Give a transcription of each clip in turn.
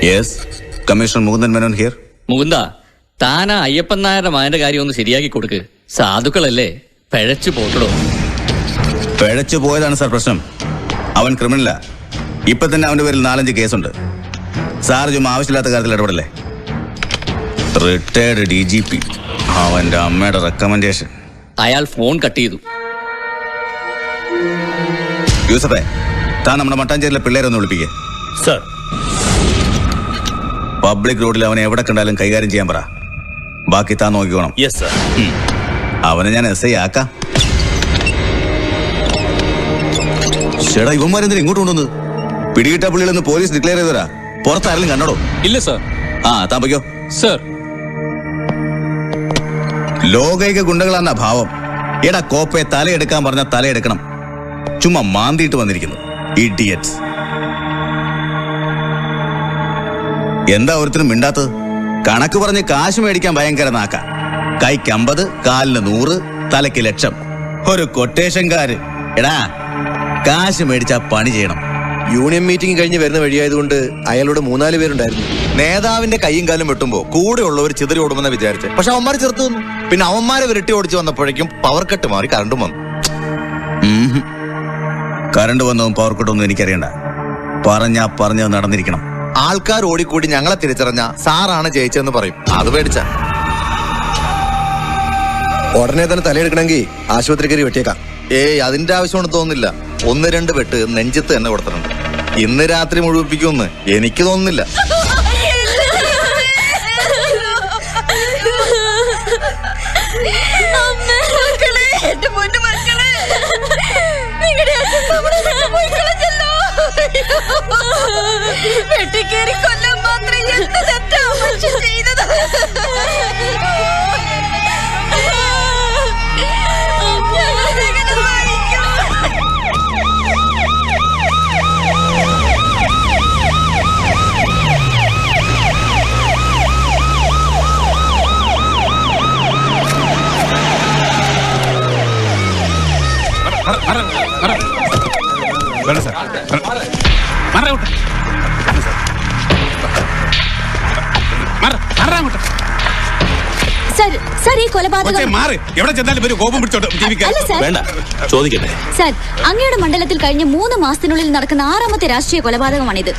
Yes, commissioner Mukundan Menon here. മുകുന്ദ, താനാ അയ്യപ്പൻ നായരുടെ മകന്റെ കാര്യം ഒന്ന് ശരിയാക്കി കൊടുക്ക്. സാധുക്കളല്ലേ, പിഴച്ചു പോകടോ. പിഴച്ചു പോയതാണ് സാർ പ്രശ്നം. അവൻ ക്രിമിനലാ. ഇപ്പൊ തന്നെ അവന്റെ പേരിൽ 4-5 കേസുണ്ട്. സാർ ചുമ്മാ ആവശ്യമില്ലാത്ത കാര്യത്തിൽ ഇടപെടല്ലേ. റിട്ടയർഡ് DGP, അവന്റെ അമ്മയുടെ റെക്കമെൻഡേഷൻ. അയാൾ ഫോൺ കട്ട് ചെയ്തു. യൂസഫേ, താൻ നമ്മുടെ മട്ടാഞ്ചേരിയിലെ പിള്ളേരെ ഒന്ന് വിളിപ്പിക്കേ. സർ. പബ്ലിക് റോഡിൽ അവനെ എവിടെ കണ്ടാലും കൈകാര്യം ചെയ്യാൻ പറ. ബാക്കി താൻ നോക്കിക്കോണം. Yes sir. അവനെ ഞാൻ SI ആക്കാം. ചേട്ടാ, ഇവന്മാരെന്തിനാ ഇങ്ങോട്ട് കൊണ്ടുവന്നത്? പിടികിട്ട പുള്ളികളൊന്ന് പോലീസ് ഡിക്ലെയർ ചെയ്തോരാ. പുറത്താരെങ്കിലും കണ്ടോ? ഇല്ല സർ. താൻ പൊയ്ക്കോ സർ. ലോകൈക ഗുണ്ടകളാന്ന ഭാവം. എടാ കോപ്പയെ തലയെടുക്കാൻ പറഞ്ഞ തലയെടുക്കണം. ചുമ്മാ മാന്തിയിട്ട് വന്നിരിക്കുന്നു ഇഡിയറ്റ്സ്. എന്താ ഒരുത്തിനും മിണ്ടാത്തത്? കണക്ക് പറഞ്ഞ് കാശ് മേടിക്കാൻ ഭയങ്കര നാക്ക. കൈക്ക് 50, കാലിന് 100, തലയ്ക്ക് 1,00,000. ഒരു കൊട്ടേഷൻകാര്. എടാ, കാശ് മേടിച്ചാ പണി ചെയ്യണം. യൂണിയൻ മീറ്റിംഗ് കഴിഞ്ഞ് വരുന്ന വഴിയായതുകൊണ്ട് അയാളോട് 3-4 പേരുണ്ടായിരുന്നു. നേതാവിന്റെ കൈയും കാലും വെട്ടുമ്പോ കൂടെ ഉള്ളവർ ചിതറി ഓടുമെന്ന് വിചാരിച്ചു. പക്ഷെ അവന്മാര് ചെറുത്തു വന്നു. പിന്നെ അവന്മാരെ വിരട്ടി ഓടിച്ചു വന്നപ്പോഴേക്കും പവർ കട്ട് മാറി കറണ്ടും വന്നു. കറണ്ട് വന്നതും പവർ കട്ടൊന്നും എനിക്കറിയണ്ട. പറഞ്ഞത് നടന്നിരിക്കണം. ആൾക്കാർ ഓടിക്കൂടി ഞങ്ങളെ തിരിച്ചറിഞ്ഞ സാറാണ് ജയിച്ചതെന്ന് പറയും. അത് പേടിച്ച ഉടനെ തന്നെ തലയെടുക്കണമെങ്കിൽ ആശുപത്രി കയറി വെട്ടിയേക്കാം. അതിന്റെ ആവശ്യമാണെന്ന് തോന്നുന്നില്ല. 1-2 വെട്ട് നെഞ്ചത്ത് തന്നെ കൊടുത്തിട്ടുണ്ട്. ഇന്ന് രാത്രി മുഴുവിപ്പിക്കുമെന്ന് എനിക്ക് തോന്നുന്നില്ല. വെട്ടിക്കേറി കൊല്ലാൻ മാത്രം എന്ത് തെറ്റാ മനുഷ്യൻ ചെയ്തത്? സർ, ഈ കൊലപാതകം ചോദിക്കട്ടെ സർ, അങ്ങയുടെ മണ്ഡലത്തിൽ കഴിഞ്ഞ 3 മാസത്തിനുള്ളിൽ നടക്കുന്ന 6ാമത്തെ രാഷ്ട്രീയ കൊലപാതകമാണിത്.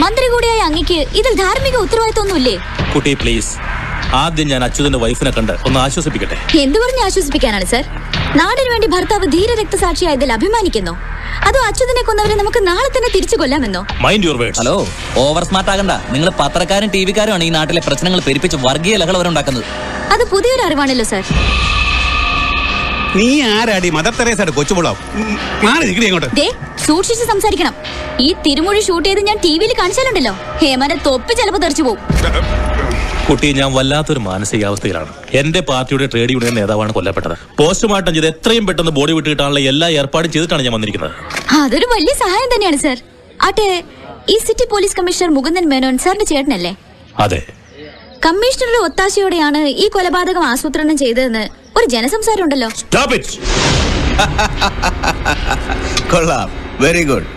മന്ത്രി കൂടിയായ അങ്ങയ്ക്ക് ഇതിൽ ധാർമ്മിക ഉത്തരവാദിത്വമൊന്നുമില്ലേ? കുട്ടി പ്ലീസ്, ആദ്യം ഞാൻ അച്യുതന്റെ വൈഫിനെ കണ്ട് ഒന്ന് ആശ്വസിപ്പിക്കട്ടെ. എന്തു പറഞ്ഞ് ആശ്വസിപ്പിക്കാനാണ് സർ? നാടിനു വേണ്ടി ഭർത്താവ് ധീര രക്തസാക്ഷിയായതിൽ അഭിമാനിക്കുന്നു. അതോ അച്യുതനെ കൊന്നവരെ നമുക്ക് നാളെ തന്നെ തിരിച്ചു കൊല്ലാമെന്നോ? Mind your words. Hello, over smart ആകണ്ട. നിങ്ങൾ പത്രക്കാരും TV-കാരുമാണ് ഈ നാട്ടിലെ പ്രശ്നങ്ങൾ പെരുപ്പിച്ച് വർഗീയ ലഹള വരെ ഉണ്ടാക്കുന്നത്. അത് പുതിയൊരു അറിവാണല്ലോ സർ. നീ ആരാടി? മദർ തെരേസയുടെ കൊച്ചുപോളോ? സൂക്ഷിച്ച് സംസാരിക്കണം. ഈ തിരുമൊഴി ഷൂട്ട് ചെയ്ത് ഞാൻ TV-യിൽ കാണിച്ചാലുണ്ടല്ലോ, ഹേമന്റെ തൊപ്പി ചിലപ്പോ തെറിച്ചു പോകും. കുട്ടി, ഞാൻ വല്ലാത്തൊരു മാനസികാവസ്ഥയിലാണ്. എന്റെ പാർട്ടിയുടെ ട്രേഡ് യൂണിയൻ നേതാവാണ് കൊല്ലപ്പെട്ടത്. പോസ്റ്റ്മോർട്ടം ചെയ്ത് എത്രയും പെട്ടെന്ന് ബോഡി വിട്ട് കിട്ടാനുള്ള എല്ലാ ഏർപ്പാടും ചെയ്തിട്ടാണ് ഞാൻ വന്നിരിക്കുന്നത്. അതൊരു വലിയ സഹായം തന്നെയാണ് സർ. ആട്ടെ, ഈ city police commissioner Mukundan Menon സാറിന്റെ ചേട്ടനല്ലേ? അതെ. കമ്മീഷണറുടെ ഒത്താശയോടെയാണ് ഈ കൊലപാതകം ആസൂത്രണം ചെയ്തതെന്ന് ഒരു ജനസംസാരം ഉണ്ടല്ലോ. കൊള്ളാം, വെരി ഗുഡ്.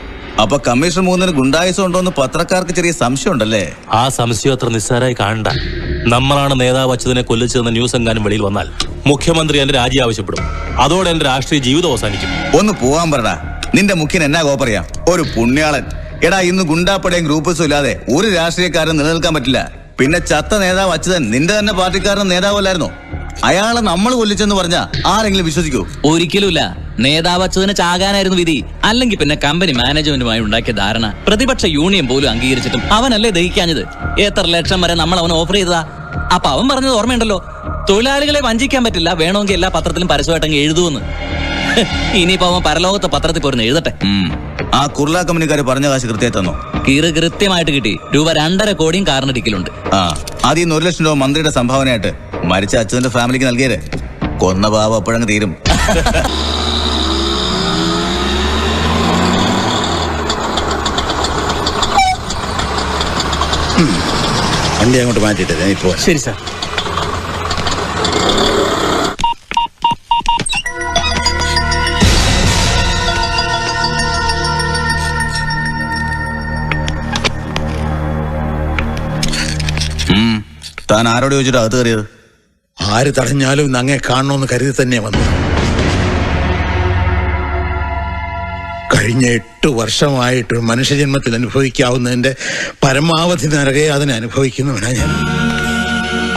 അപ്പൊ കമ്മീഷണർ മുകുന്ദന് ഗുണ്ടായുസം ഉണ്ടോന്ന് പത്രക്കാർക്ക് ചെറിയ സംശയം ഉണ്ടല്ലേ? ആ സംശയം അത്ര നിസ്സാരമായി കാണണ്ട. നമ്മളാണ് നേതാവ് അച്യുതനെ കൊല്ലിച്ചതെന്ന ന്യൂസ് എങ്ങാനും വെളിയിൽ വന്നാൽ മുഖ്യമന്ത്രി എന്റെ രാജി ആവശ്യപ്പെടും. അതോടെ എന്റെ രാഷ്ട്രീയ ജീവിതം അവസാനിക്കും. ഒന്ന് പോവാൻ പറടാ. നിന്റെ മുഖ്യൻ എന്നാ കോപ്പറിയാം? ഒരു പുണ്യാളൻ. എടാ, ഇന്ന് ഗുണ്ടാപ്പടയും ഗ്രൂപ്പസും ഇല്ലാതെ ഒരു രാഷ്ട്രീയക്കാരൻ നിലനിൽക്കാൻ പറ്റില്ല. പിന്നെ ചത്ത നേതാവ് അച്യുതൻ നിന്റെ തന്നെ പാർട്ടിക്കാരൻ നേതാവല്ലായിരുന്നോ? അയാളെ നമ്മൾ കൊല്ലിച്ചെന്ന് പറഞ്ഞാ ആരെങ്കിലും വിശ്വസിക്കൂ? ഒരിക്കലുമില്ല. നേതാവ് അച്യുതന് ചാകാനായിരുന്നു വിധി. അല്ലെങ്കിൽ പിന്നെ കമ്പനി മാനേജ്മെന്റുമായി ഉണ്ടാക്കിയ ധാരണ പ്രതിപക്ഷ യൂണിയൻ പോലും അംഗീകരിച്ചിട്ടും അവനല്ലേ ദഹിക്കാഞ്ഞത്? എത്ര ലക്ഷം വരെ നമ്മൾ അവൻ ഓഫർ ചെയ്തതാ. അപ്പൊ അവൻ പറഞ്ഞത് ഓർമ്മയുണ്ടല്ലോ, തൊഴിലാളികളെ വഞ്ചിക്കാൻ പറ്റില്ല, വേണമെങ്കിൽ എല്ലാ പത്രത്തിലും പരസ്യമായിട്ടങ്ങ് എഴുതുമെന്ന്. ഇനിയിപ്പോ അവൻ പരലോകത്തെ പത്രത്തിൽ പോരുന്ന് എഴുതട്ടെ. ആ കുർല കമ്പനിക്കാര് പറഞ്ഞ കാശ് കൃത്യമായി തന്നോ? കൃത്യമായിട്ട് കിട്ടി. രൂപ 2.5 കോടിയും കാറിനടിക്കലുണ്ട്. ആദ്യം 1 ലക്ഷം രൂപ മന്ത്രിയുടെ സംഭാവനയായിട്ട് മരിച്ച അച്ഛന്റെ ഫാമിലിക്ക് നൽകിയത്. കൊന്ന പാവം അപ്പോഴങ്ങ് തീരും. വണ്ടി അങ്ങോട്ട് മാറ്റിയിട്ട് ഞാൻ ഇപ്പോ. ശരി സാർ. താൻ ആരോട് ചോദിച്ചിട്ട് അകത്ത് കയറിയത്? ആര് തടഞ്ഞാലും ഇന്ന് അങ്ങേ കാണണമെന്ന് കരുതി തന്നെയാ വന്നത്. കഴിഞ്ഞ 8 വർഷമായിട്ട് മനുഷ്യജന്മത്തിൽ അനുഭവിക്കാവുന്നതിന്റെ പരമാവധി നരകയാതന അനുഭവിക്കുന്നവനാ ഞാൻ.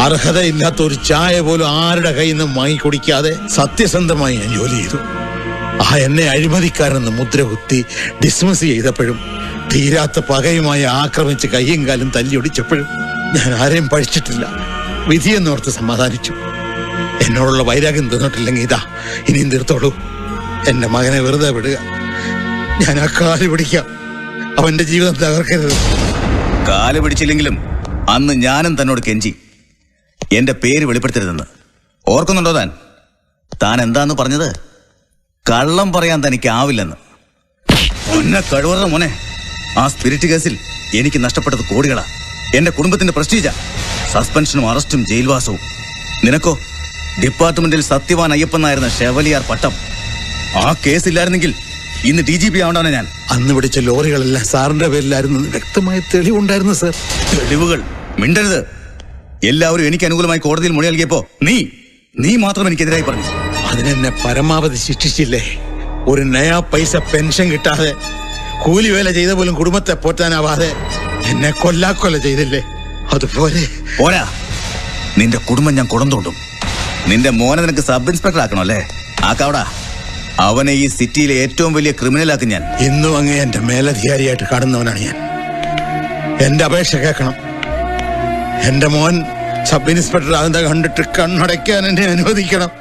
അർഹതയില്ലാത്ത ഒരു ചായ പോലും ആരുടെ കയ്യിൽ നിന്നും വാങ്ങിക്കുടിക്കാതെ സത്യസന്ധമായി ഞാൻ ജോലി ചെയ്തു. എന്നെ അഴിമതിക്കാരെന്ന് മുദ്ര കുത്തി ഡിസ്മിസ് ചെയ്തപ്പോഴും, തീരാത്ത പകയുമായി ആക്രമിച്ച് കയ്യും കാലും തല്ലിയൊടിച്ചപ്പോഴും ഞാൻ ആരെയും പഴിച്ചിട്ടില്ല. വിധിയെന്നോർത്ത് സമാധാനിച്ചു. എന്നോടുള്ള വൈരാഗ്യം തീർന്നിട്ടില്ലെങ്കിൽ ഇതാ ഇനിയും തീർത്തോളൂ. എന്റെ മകനെ വെറുതെ വിടുക. ഞാൻ ആ കാല് പിടിക്കാം. അവന്റെ ജീവിതം തകർക്കരുത്. കാല് പിടിച്ചില്ലെങ്കിലും അന്ന് ഞാനും തന്നോട് കെഞ്ചി എന്റെ പേര് വെളിപ്പെടുത്തരുതെന്ന്. ഓർക്കുന്നുണ്ടോ താൻ? താൻ എന്താന്ന് പറഞ്ഞത്? കള്ളം പറയാൻ തനിക്ക് ആവില്ലെന്ന്. ഒന്നെ കഴിവറ മോനെ, ആ സ്പിരിറ്റ് കേസിൽ എനിക്ക് നഷ്ടപ്പെട്ടത് കോടികളാ. എന്റെ കുടുംബത്തിന്റെ പ്രസ്റ്റീജാ. സസ്പെൻഷനും അറസ്റ്റും ജയിൽവാസവും. നിനക്കോ ഡിപ്പാർട്ട്മെന്റിൽ സത്യവാൻ അയ്യപ്പനായിരുന്ന ഷെവലിയാർ പട്ടം. ആ കേസില്ലായിരുന്നെങ്കിൽ ഇന്ന് DGP ആവണ്ടാണ് ഞാൻ. അന്ന് പിടിച്ച ലോറികളെല്ലാം സാറിന്റെ പേരിലായിരുന്നു വ്യക്തമായ തെളിവുണ്ടായിരുന്നു സർ. തെളിവുകൾ മിണ്ടരുത്. എല്ലാവരും എനിക്ക് അനുകൂലമായി കോടതിയിൽ മൊഴി നൽകിയപ്പോ നീ മാത്രം എനിക്കെതിരായി പറഞ്ഞു. അതിനെന്നെ പരമാവധി ശിക്ഷിച്ചില്ലേ? ഒരു നയാ പൈസ പെൻഷൻ കിട്ടാതെ, കൂലിവേല ചെയ്ത പോലും കുടുംബത്തെ പോറ്റാനാവാതെ എന്നെ കൊല്ലാക്കൊല ചെയ്തില്ലേ? അതുപോലെ പോരാ, നിന്റെ കുടുംബം ഞാൻ കുടം തോണ്ടും. നിന്റെ മോനെ നിനക്ക് സബ് ഇൻസ്പെക്ടർ ആക്കണോ അല്ലേ? ആക്കാവടാ. അവനെ ഈ സിറ്റിയിലെ ഏറ്റവും വലിയ ക്രിമിനലാക്കും ഞാൻ. ഇന്നും അങ്ങ് എന്റെ മേലധികാരിയായിട്ട് കാണുന്നവനാണ് ഞാൻ. എന്റെ അപേക്ഷ കേൾക്കണം. എന്റെ മോൻ സബ് ഇൻസ്പെക്ടർ ആകുന്ന കണ്ടിട്ട് കണ്ണടയ്ക്കാൻ എന്നെ അനുവദിക്കണം.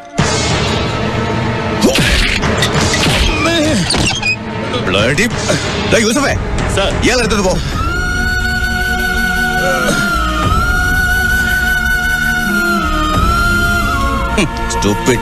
യൂസഫേ, ഇയാളെടുത്തിട്ട് പോ. Stupid.